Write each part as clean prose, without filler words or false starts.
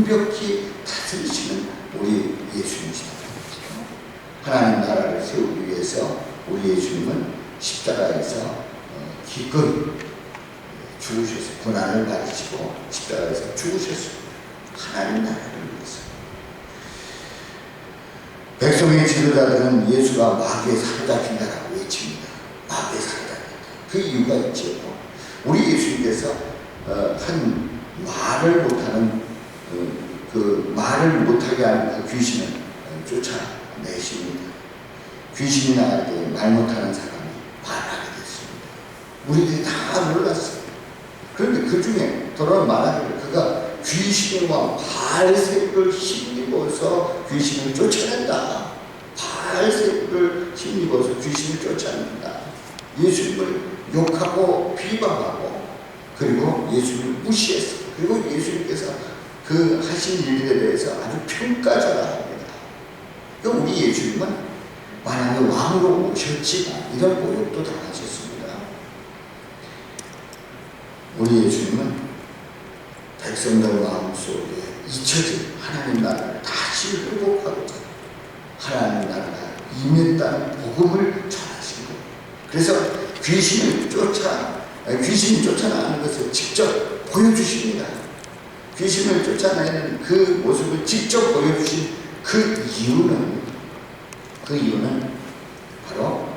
완벽히 다스리시는 우리 예수님이시다. 하나님 나라를 세우기 위해서 우리 예수님은 십자가에서 기꺼이 죽으셨어요. 고난을 받으시고 십자가에서 죽으셨어요. 하나님 나라를 위해서. 백성의 지도자들은 예수가 마귀에 사로잡힌다라고 외칩니다. 마귀에 사로잡힌다. 그 이유가 있죠. 우리 예수님께서 한 말을 못하는 그 말을 못하게 하는 그 귀신을 쫓아내십니다. 귀신이 나갈 때 말 못하는 사람이 말하게 됐습니다. 우리들이 다 놀랐어요. 그런데 그 중에 돌아온 말하기를 그가 귀신과 발새를 힘입어서 귀신을 쫓아낸다. 발새를 힘입어서 귀신을 쫓아낸다. 예수님을 욕하고 비방하고 그리고 예수님을 무시했어요. 그리고 예수님께서 그 하신 일들에 대해서 아주 평가절하합니다. 우리 예수님은 만약에 왕으로 오셨지만 이런 모욕도 당하셨습니다. 우리 예수님은 백성들 마음속에 잊혀진 하나님 나라를 다시 회복하고 하나님 나라가 임했다는 복음을 전하신 거예요. 그래서 귀신이 쫓아나가는 것을 직접 보여주십니다. 귀신을 쫓아내는 그 모습을 직접 보여주신 그 이유는 바로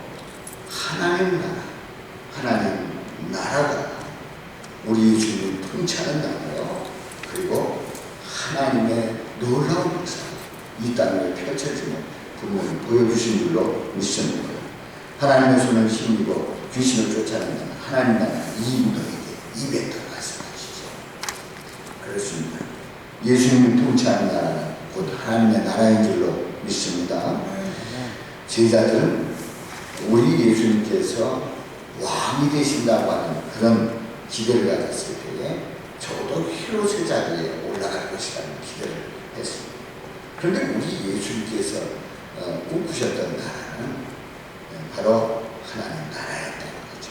하나님 나라가 우리 예수님을 통치하는 나라요. 그리고 하나님의 놀라운 역사가 이 땅에 펼쳐지는 분명히 보여주신 줄로 믿습니다. 하나님의 손을 힘입어 귀신을 쫓아내는 하나님 나라 이 무덤에게 임했다고 말씀하시죠. 그렇습니다. 예수님을 통치하는 나라는 곧 하나님의 나라인 줄로 믿습니다. 제자들은 우리 예수님께서 왕이 되신다고 하는 그런 기대를 가졌을 때에 적어도 히롯의 자리에 올라갈 것이라는 기대를 했습니다. 그런데 우리 예수님께서 꿈꾸셨던 나라는 바로 하나님 나라였다는 거죠.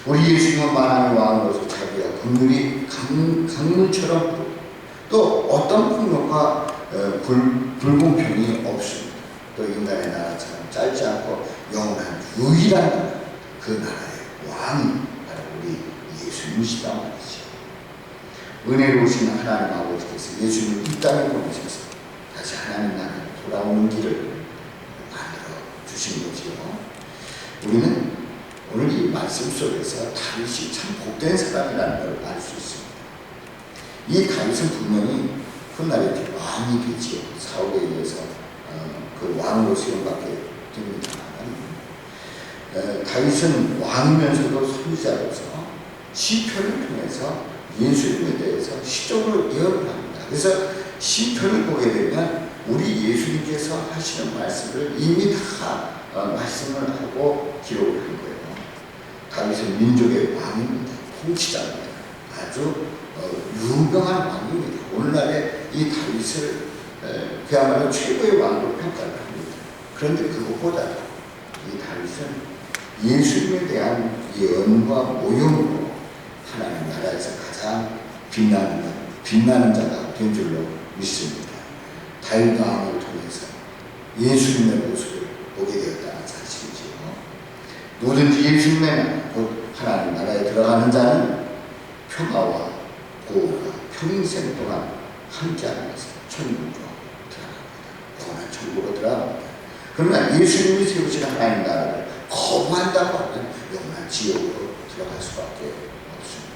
우리 예수님은 만왕의 왕으로서 자기가 긍휼이 강물처럼 또 어떤 폭력과 불공평이 없습니다. 또 인간의 나라처럼 짧지 않고 영원한 유일한 나라, 그 나라의 왕이 바로 우리 예수님이시다 말이죠. 은혜로우신 하나님 아버지께서 예수님을 이 땅에 보내셔서 다시 하나님 나라로 돌아오는 길을 만들어 주신 거지요. 우리는 오늘 이 말씀 속에서 다윗이 참 복된 사람이라는 걸 알 수 있습니다. 이 다윗은 분명히 훗날에 왕이 되지요. 사울에 의해서 그 왕으로 수용받게 됩니다. 다윗은 왕이면서도 선지자로서 시편을 통해서 예수님에 대해서 시적으로 예언을 합니다. 그래서 시편을 보게 되면 우리 예수님께서 하시는 말씀을 이미 다 말씀을 하고 기록을 한 거예요. 다윗은 민족의 왕입니다. 통치자입니다. 아주 유명한 왕입니다. 오늘날에 이 다윗을 그야말로 최고의 왕으로 평가를 합니다. 그런데 그것보다 이 다윗은 예수님에 대한 예언과 모형으로 하나님 나라에서 가장 빛나는 자가 된 줄로 믿습니다. 다윗 왕을 통해서 예수님의 모습을 보게 되었다는 사실이지요. 누구든지 예수님의 나라, 곧 하나님 나라에 들어가는 자는 평화와 보호가 평생 동안 함께하는 것을 천국으로 들어갑니다. 영원한 천국으로 들어갑니다. 그러나 예수님이 세우신 하나님 나라를 거부한다고 하면 영원한 지옥으로 들어갈 수밖에 없습니다.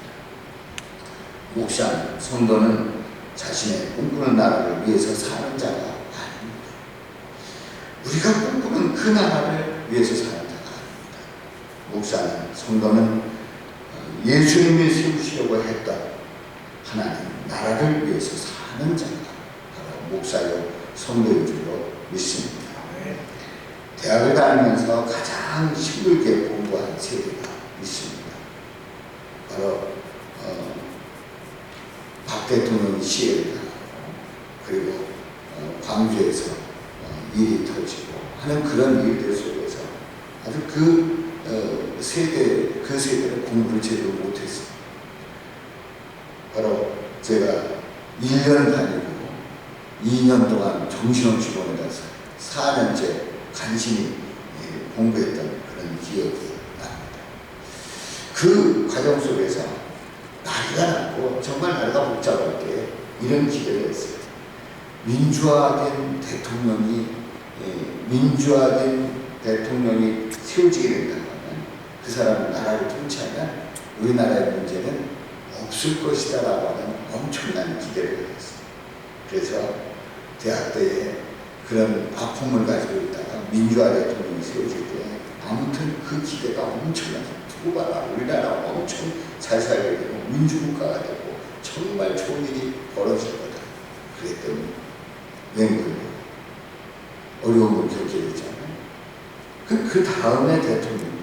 목사는, 성도는 자신의 꿈꾸는 나라를 위해서 사는 자가 아닙니다. 우리가 꿈꾸는 그 나라를 위해서 사는 자가 아닙니다. 목사는, 성도는 예수님이 세우시려고 했던 하나님 나라를 위해서 사는 자가 바로 목사요 성도인 줄로 믿습니다. 대학을 다니면서 가장 힘들게 공부한 세대가 있습니다. 바로 박 대통령이 시해를 당하고 그리고 광주에서 일이 터지고 하는 그런 일들 속에서 아주 그 세대는 공부를 제대로 못했습니다. 바로 제가 1년 다니고 2년 동안 정신없이 보내다서 4년째 간신히 공부했던 그런 기억이 납니다. 그 과정 속에서 나이가 났고 정말 나이가 복잡할 때 이런 기대를 했어요. 민주화된 대통령이 세워지게 된다면 그 사람은 나라를 통치하면 우리나라의 문제는 없을 것이다 라고 하는 엄청난 기대를 했어요. 그래서 대학 때에 그런 아픔을 가지고 있다가 민주화 대통령이 세워질 때 아무튼 그 기대가 엄청나서 두고 봐라, 우리나라가 엄청 잘 살게 되고 민주국가가 되고 정말 좋은 일이 벌어질 거다. 그랬더니 웬걸 어려움을 겪게 됐잖아요. 그 다음에 대통령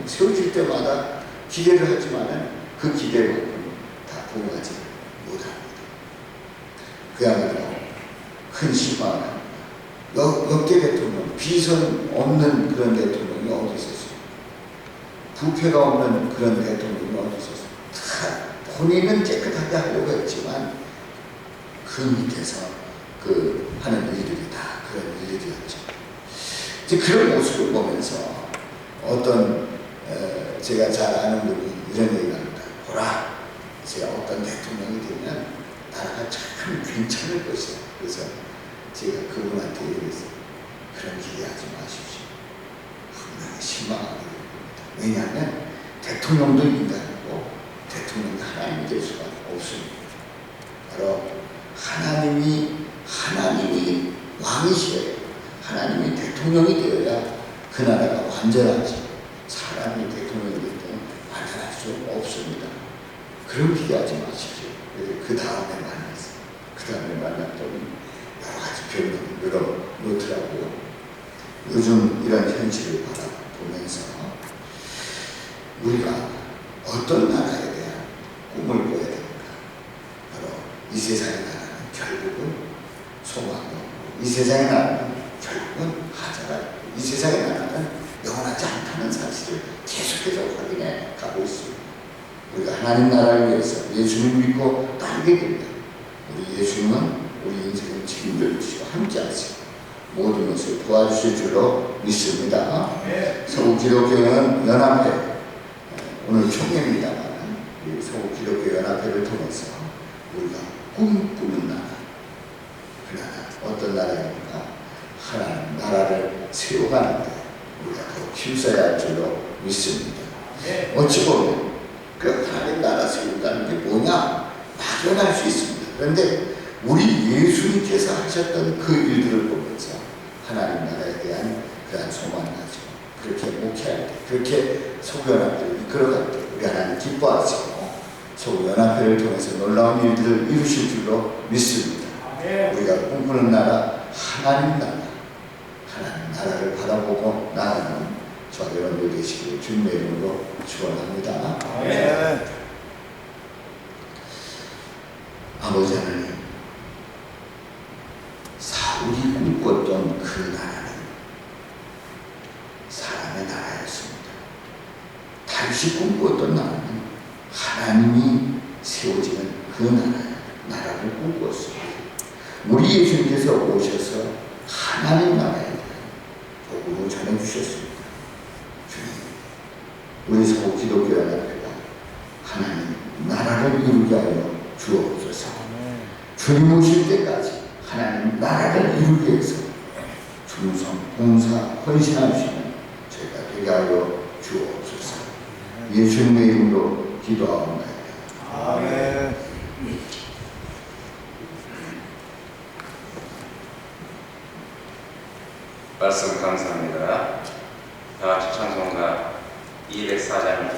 세워질 때마다 기대를 하지만은 그 기대만큼 다 부응하지 못합니다. 그야말로 큰 실망을 역대 대통령, 비선 없는 그런 대통령이 어디 있었어요? 부패가 없는 그런 대통령이 어디 있었어요? 다 본인은 깨끗하게 하려고 했지만 그 밑에서 하는 일들이 다 그런 일들이었죠. 이제 그런 모습을 보면서 제가 잘 아는 분이 이런 얘기를 합니다. 보라, 제가 어떤 대통령이 되면 나라가 참 괜찮을 것이다. 그래서 제가 그분한테 얘기했어요. 그런 기대하지 마십시오. 분명히 실망하게 됩니다. 왜냐하면 대통령도 인간이고 대통령이 하나님이 될 수가 없습니다. 바로 하나님이 왕이시여야, 하나님이 대통령이 되어야 그 나라가 완전하지, 사람이 대통령이 될 때는 완전할 수 없습니다. 그런 기대하지 마십시오. 그 다음에 만났어요. 그 다음에 만났더니 여러 가지 변론을 넣더라고요. 요즘 이런 현실을 바라보면서 우리가 어떤 나라에 대한 꿈을 꿔야 됩니까? 바로 이 세상의 나라는 결국은 소망이, 이 세상의 나라는 결국은 하자가, 이 세상의 나라는 영원하지 않다는 사실을 계속해서 확인해 가고 있습니다. 우리가 하나님 나라를 위해서 예수님 믿고 따르게 됩니다. 우리 예수님은 우리 인생을 책임져 주시고 함께 하시고 모든 것을 도와주실 줄로 믿습니다. 서구기독교 연합회, 오늘 총회입니다만 우리 서구기독교 연합회를 통해서 우리가 꿈꾸는 나라, 그 나라 어떤 나라입니까? 하나님 나라를 세워가는데 우리가 더 힘써야 할 줄로 믿습니다. 어찌 보면 그 하나님 나라 세운다는 게 뭐냐? 막연할 수 있습니다. 그런데 우리 예수님께서 하셨던 그 일들을 보면서 하나님 나라에 대한 그런 소망을 가지고 그렇게 목회할 때, 그렇게 서구연합회를 이끌어갈 때 우리 하나님 기뻐하시고 서구연합회를 통해서 놀라운 일들을 이루실 줄로 믿습니다. 우리가 꿈꾸는 나라, 하나님 나라를 바라보고 나아가는 저와 여러분들 되시기를 주님의 이름으로 축원합니다. 아버지 하나님, 사울이 꿈꿨던 그 나라는 사람의 나라였습니다. 다윗이 꿈꿨던 나라는 하나님이 세워지는 그 나라를 꿈꾸었습니다. 우리 예수님께서 오셔서 하나님 나라에 대한 복음을 전해주셨습니다. 주님, 우리 서구 기독교 연합회가 하나님 나라를 이루게 하여 주옵소서. 주님 오실 때까지 하나님 나라를 이루기 위해서 충성, 봉사, 헌신하시는 저희가 되게 하여 주옵소서. 예수님의 이름으로 기도하옵나이다. 아멘. 말씀 감사합니다. 다 같이 찬송가 204장을